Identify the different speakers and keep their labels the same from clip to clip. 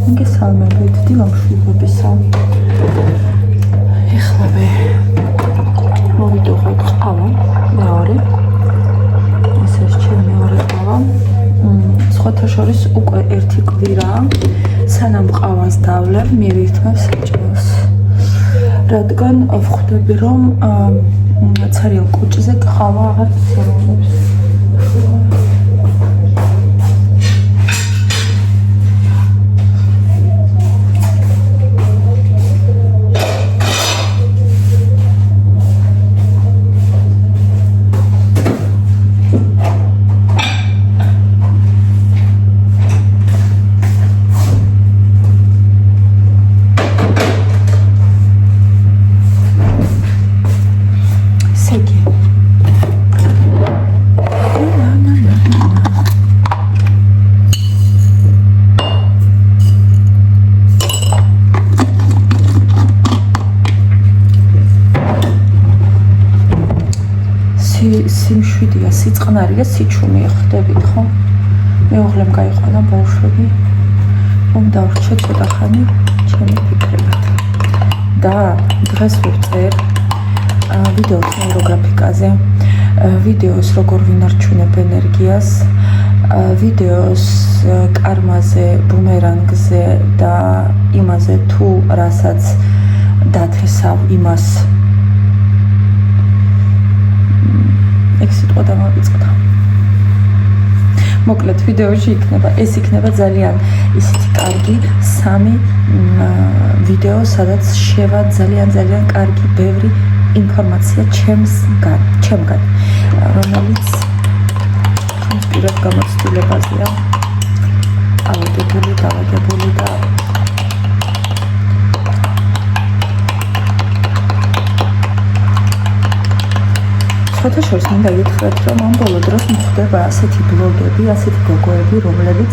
Speaker 1: მოგესალმებით, დილამშვიდობისა. ეხლავე მოვიდოღოთ ყავა, მეორე. ეს არის ჩემი მეორე ყავა. სხვათა შორის უკვე ერთი კვირაა, სანამ ყავას დავლევ, მივირთმევ საჭმელს. რადგან ვხვდები, რომ ცარიელ კუჭზე ყავა აღარ ცემონებს. სიმშვიდეა, სიწყნარია, სიჩუმეა, ხვდებით ხო? მეუღლემ გაიყვანა ბავშვები, რომ დავრჩე ცოტა ხანი ჩემი ფიქრებად. და დღეს ვწერ ვიდეოს ნეიროგრაფიკაზე, ვიდეოს როგორ ვინარჩუნებ ენერგიას, ვიდეოს კარმაზე, ბუმერანგზე და იმაზე თუ რასაც დათესავ იმას ეგ სიტყვა დამავიწყდა. მოკლედ ვიდეოში იქნება ძალიან ისეთი კარგი სამი ვიდეო, სადაც შევა ძალიან კარგი ბევრი ინფორმაცია ჩემგან, რომელიც ჩემს პირად გამოცდილებაზეა ავადებული და სხვათა შორის მინდა გითხრათ, რომ ამ ბოლო დროს მხვდება ასეთი ბლოგები, ასეთი გოგოები, რომლებიც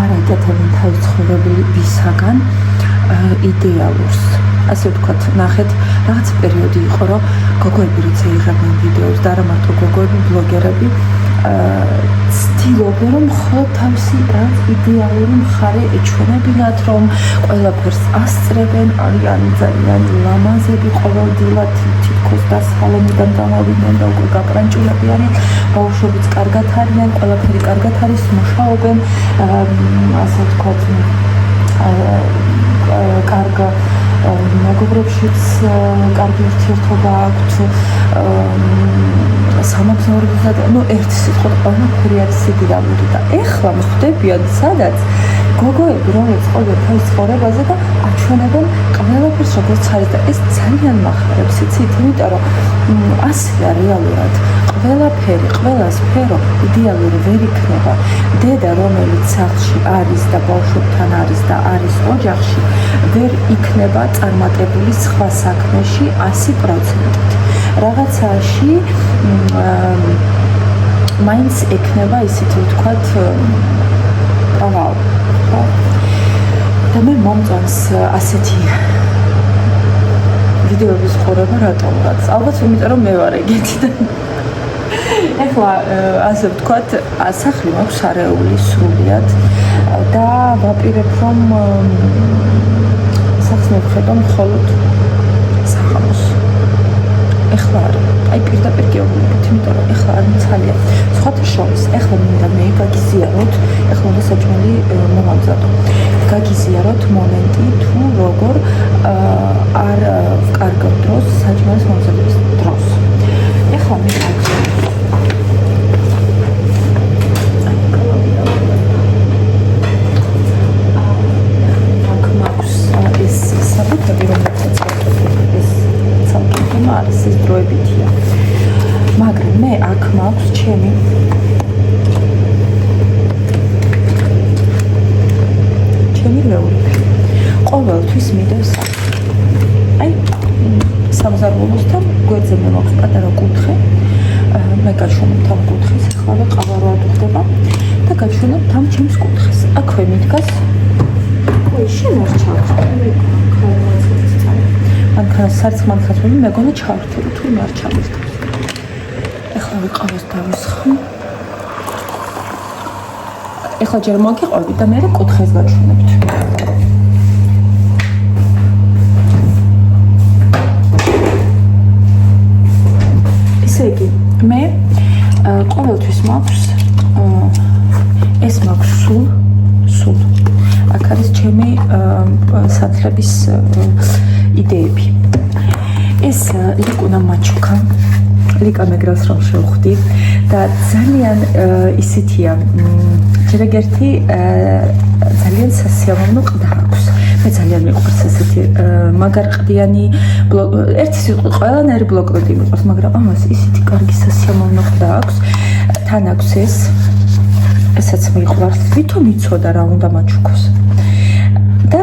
Speaker 1: არ აკეთებენ თავის ცხოვრებისაგან იდეალურს. ასე ვთქვათ, ნახეთ, რაღაც პერიოდი იყო, რომ გოგოები როცა იღებდნენ ვიდეოს და არა მარტო გოგოები, ბლოგერები ცდილობენ, რომ მხოლოდ თავისი რაღაც იდეალური მხარე ეჩვენებინათ, რომ ყველაფერს ასწრებენ, არიან ძალიან ლამაზები ყოველდღიურად, თითქოს დასალონიდან გამოვიდნენ და უკვე გაკრანჭულები არიან, ბავშვებიც კარგად არიან, ყველაფერი კარგად არის, მუშაობენ, ასე ვთქვათ, კარგ მეგობრებშიც კარგი ურთიერთობა აქვთ, სამოგზაურობისად, ერთი სიტყვით ყველაფერი არის იდეალური და ეხლა მხვდებიან სადაც გოგოები, რომლებიც ყოველდღე თავის ცხოვრებაზე და აჩვენებენ ყველაფერს როგორც არის და ეს ძალიან მახარებს, იცით, იმიტომ რომ ასეა რეალურად ყველაფერი, ყველა სფერო იდეალური ვერ იქნება. დედა, რომელიც სახლში არის და ბავშვებთან არის და არის ოჯახში, ვერ იქნება წარმატებული სხვა საქმეში 100%. რაღაცაში მაინც ექნება ისეთი ვთქვათ პროვალი. და მე მომწონს ასეთი ვიდეოების ყურება, რატომღაც. ალბათ იმიტომ რომ მე ვარ ეგეთი და ეხლა ასე ვთქვათ, სახლი მაქვს არეული სრულიად და ვაპირებ რომ სახლს მივხედო მხოლოდ სახამოს. ეხლა არა, აი პირდაპირ გეუბნებით, იმიტომ რომ ეხლა არ მიცალია. სხვათა შორის, ეხლა მინდა მე გაგიზიაროთ, ეხლა უნდა საჭმელი მომამზადო. გაგიზიაროთ მომენტი თუ როგორ არ ვკარგავ დროს საჭმელის მომზადების დროს. ეხლა მე არის ეს დროებითია. მაგრამ მე აქ მაქვს ჩემი რეულები. ყოველთვის მიდევ სახლს. აი სამზარეულოსთან გვერდზე მე მაქვს პატარა კუთხე. მე გაჩვენებ ამ კუთხეს, ახლავე ყავა რა ხდება და გაჩვენებ ამ ჩემს კუთხეს. აქვე მიდგას. ой, შენ არ ჩავხარ. მანქანას სარცხმანხას მე მეგონა ჩავრთული, თუ არ ჩავერთავს. ეხლა ვიყავას დავისხმ. ეხლა ჯერ მოგიყვებით და მე კუთხეს გაჩვენებთ. მე ყოველთვის მაქვს ეს მაქვს სულ აქ არის ჩემი სათლების იდეები ეს ლიკუნა მაჩუკა ლიკა მეგრელს რომ შევხვდი და ძალიან ისეთია ჯერაგერთი ძალიან სასიამოვნო ყდა აქვს მე ძალიან მიყვარს ესეთი მაგარყდიანი ერთი სიტყვით ყველანაირი ბლოკნოტი მიყვარს მაგრამ ამას ისეთი კარგი სასიამოვნო ყდა აქვს თან აქვს ესაც მიყვარს თვითონ იცოდა რა უნდა მაჩუქოს და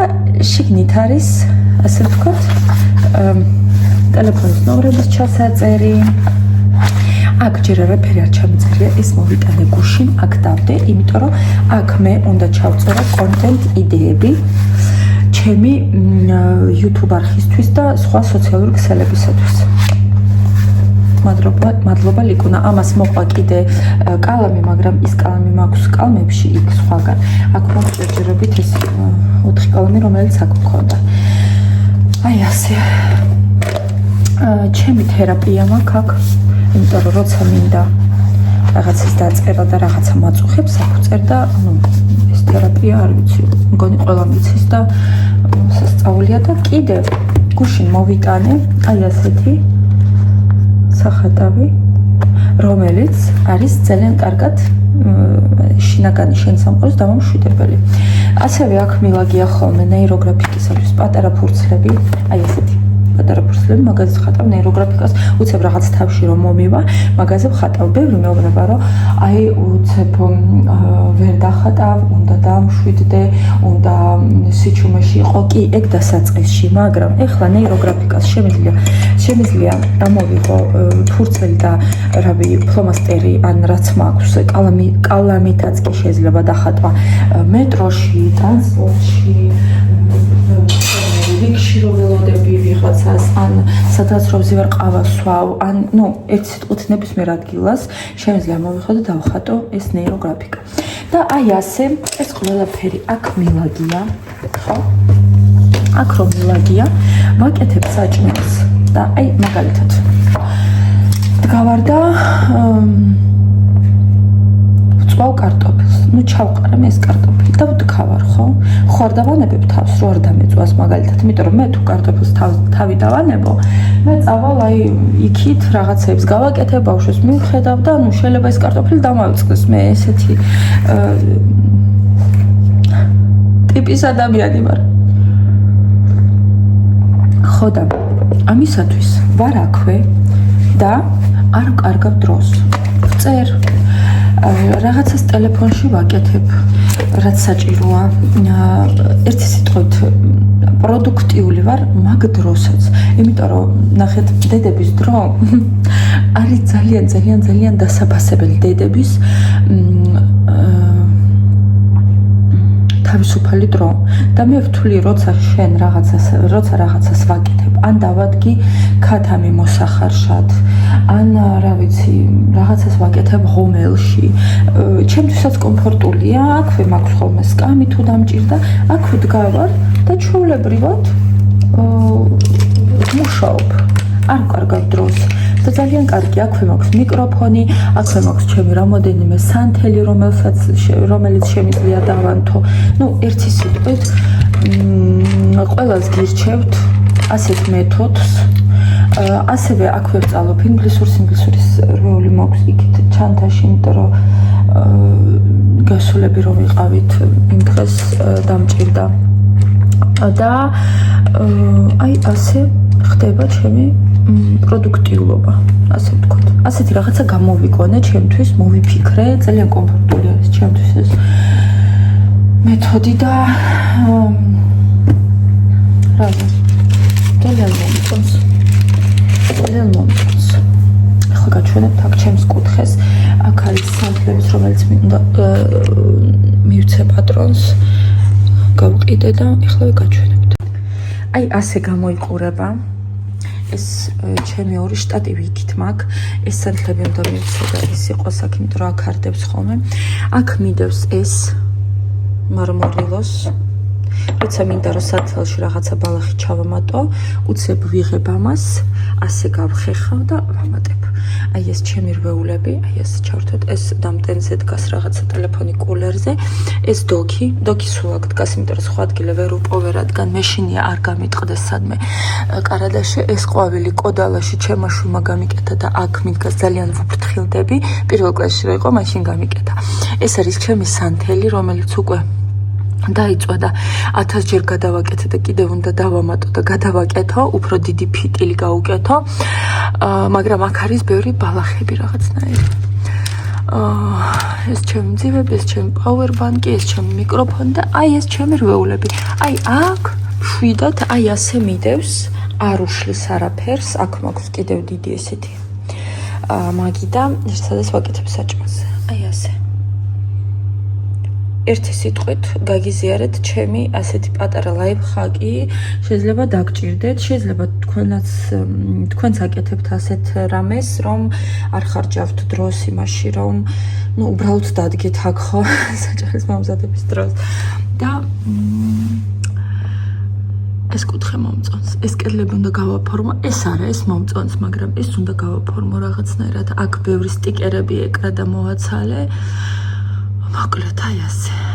Speaker 1: შიგნით არის ასე ვთქვათ ტელეფონის ნომრების ჩასაწერი აქ ჯერ არაფერი არ ჩამიწერია ეს მოვიტანე გუშინ აქ დავდე იმიტომ რომ აქ მე უნდა ჩავწერო კონტენტ იდეები ჩემი YouTube არხისთვის და სხვა სოციალური ქსელებისათვის მადლობა ლიკუნა ამას მოყვა კიდე კალამი მაგრამ ის კალამი მაქვს კალმებში იქ სხვაგან აქ მაქვს ჯერჯერობით ეს 4 კალამი რომელიც აქ მქონდა აი ასე ჩემი თერაპია მაქვს აქ იმიტომ რომ როცა მინდა რაღაცის დაწერა და რაღაცა მაწუხებს აქ ვწერ და ეს თერაპია არ ვიცი მგონი ყველა მიცის და სასწაულია და კიდე გუშინ მოვიტანე აი ასეთი სახატავი რომელიც არის ძალიან კარგად შინაგანი შენსამყაროს დამამშვიდებელი ასევე აქ მილაგია ხოლმე ნეიროგრაფიკისათვის პატარა ფურცლები აი ესეთი პატარა ფურცლები მაგაზე ხატავ ნეიროგრაფიკას უცებ რაღაც თავში რომ მომივა მაგაზე ხატავ ბევრი მეუბნება რომ აი უცებ ვერ დახატავ უნდა დამშვიდდე უნდა სიჩუმეში იყო კი ეგ დასაწყისში მაგრამ ეხლა ნეიროგრაფიკას შემიძლია ამოვიღო ფურცელი და რავი ფლომასტერი ან რაც მაქვს კალამითაც კი შეიძლება დახატვა მეტროში ტრანსპორტში რიგში რომ ველოდები ვიღაცას ან სადაც რომ ზივარ ყავას ვსვავ ან ერთ სიტყვით ნებისმიერ ადგილას შემიძლია მოვიხო და დავხატო ეს ნეიროგრაფიკა და აი ასე ეს ყველაფერი აქ მილაგია ხო აქ რომ მილაგია ვაკეთებ საჭმელს და აი მაგალითად დგავარ და ვწვავ კარტოფილს ჩავყარებ ეს კარტოფილი და ვდგავარ ხო არ დავანებებ თავს რო არ დამეწვას მაგალითად იმიტომ რომ მე თუ კარტოფილს თავი დავანებო მე წავალ აი იქით რაღაცებს გავაკეთებ ბავშვს მივხედავ და შეიძლება ეს კარტოფილი დამავიწყდეს მე ესეთი ტიპის ადამიანი ვარ ხო და ამისათვის ვარ აქვე და არ ვკარგავ დროს ვწერ რაღაცას ტელეფონში ვაკეთებ რაც საჭიროა ერთი სიტყვით პროდუქტიული ვარ მაგ დროსაც იმიტომ რომ ნახეთ დედების დრო არის ძალიან დასაფასებელი დედების თავისუფალი დრო და მე ვთვლი როცა რაღაცას ვაკეთებ ან დავადგი ქათამი მოსახარშად ან რა ვიცი რაღაცას ვაკეთებ ღომელში ჩემთვისაც კომფორტულია აქვე მაქვს ხოლმე სკამი თუ დამჭირდა აქ ვდგავარ და ჩვეულებრივად ვმუშაობ არ ვკარგავ დროს და ძალიან კარგი აქვე მაქვს მიკროფონი აქვე მაქვს ჩემი რამოდენიმე სანთელი რომელიც შემიძლია დავანთო ერთი სიტყვით ყველას გირჩევთ ასეთ მეთოდს ასევე აქვე ვწავლობ ინგლისურის რვეული მაქვს იქით ჩანთაში იმიტომ რომ გასულები რომ ვიყავით იმ დღეს დამჭირდა და აი ასე ხდება ჩემი პროდუქტიულობა ასე ვთქვათ ასეთი რაღაცა გამოვიგონე ჩემთვის მოვიფიქრე ძალიან კომფორტული არის ჩემთვის ეს მეთოდი და რა ძალიან მომწონს ახლა გაჩვენებთ აქ ჩემს კუთხეს აქ არის სანთლების რომელიც მინდა მივცე პატრონს გავყიდე და ახლა გაჩვენებთ აი ასე გამოიყურება ეს ჩემი ორი შტატივი იქით მაქვს ეს სანთლები უნდა მივცე და ის იყოს აქ იმიტომ რომ აქ არდებს ხოლმე აქ მიდევს ეს მარმორილოს როცა მინდა რომ სათელში რაღაცა ბალახი ჩავამატო, უცებ ვიღებ ამას, ასე გავხეხავ და ვამატებ. აი ეს ჩემი რვეულები, აი ეს ჩავთვეთ, ეს დამტენზე დგას რაღაცა ტელეფონი კულერზე, ეს დოქი სულ აქ დგას, იმიტომ რომ სხვა ადგილე ვერ უპოვე, რადგან მეშინია არ გამიტყდეს სადმე კარადაში, ეს ყვავილი კოდალაში ჩემმა შვილმა გამიკეთა და აქ მიდგას ძალიან ვუფრთხილდები, პირველ კლასში რო იყო, მაშინ გამიკეთა. ეს არის ჩემი სანთელი, რომელიც უკვე დაიწვა და 1000 ჯერ გადავაკეთე და კიდევ უნდა დავამატო და გადავაკეთო, უფრო დიდი ფიტილი გავუკეთო, მაგრამ აქ არის ბევრი ბალახები რაღაცნაირი. ეს ჩემი მძივები, ეს ჩემი პაუერბანკი, ეს ჩემი მიკროფონი და აი ეს ჩემი რვეულები. აი აქ შვიდად, აი ასე მიდევს, არ უშლის არაფერს, აქ მაქვს კიდევ დიდი ესეთი მაგიდა, სადაც ვაკეთებ საჭმელს. აი ასე. ერთი სიტყვით გაგიზიარეთ ჩემი ასეთი პატარა ლაიფჰაკი, შეიძლება დაგჭირდეთ, შეიძლება თქვენც აკეთებთ ასეთ რამეს, რომ არ ხარჯავთ დროს იმაში, რომ უბრალოდ დადგეთ აქ ხო საჭმელის მომზადების დროს და ეს კუთხე მომწონს, ეს კედლები უნდა გავაფორმო, ეს არა, ეს მომწონს, მაგრამ ეს უნდა გავაფორმო რაღაცნაირად, აქ ბევრი სტიკერები ეკრა და მოვაცალე. მოკლედ აი ასე.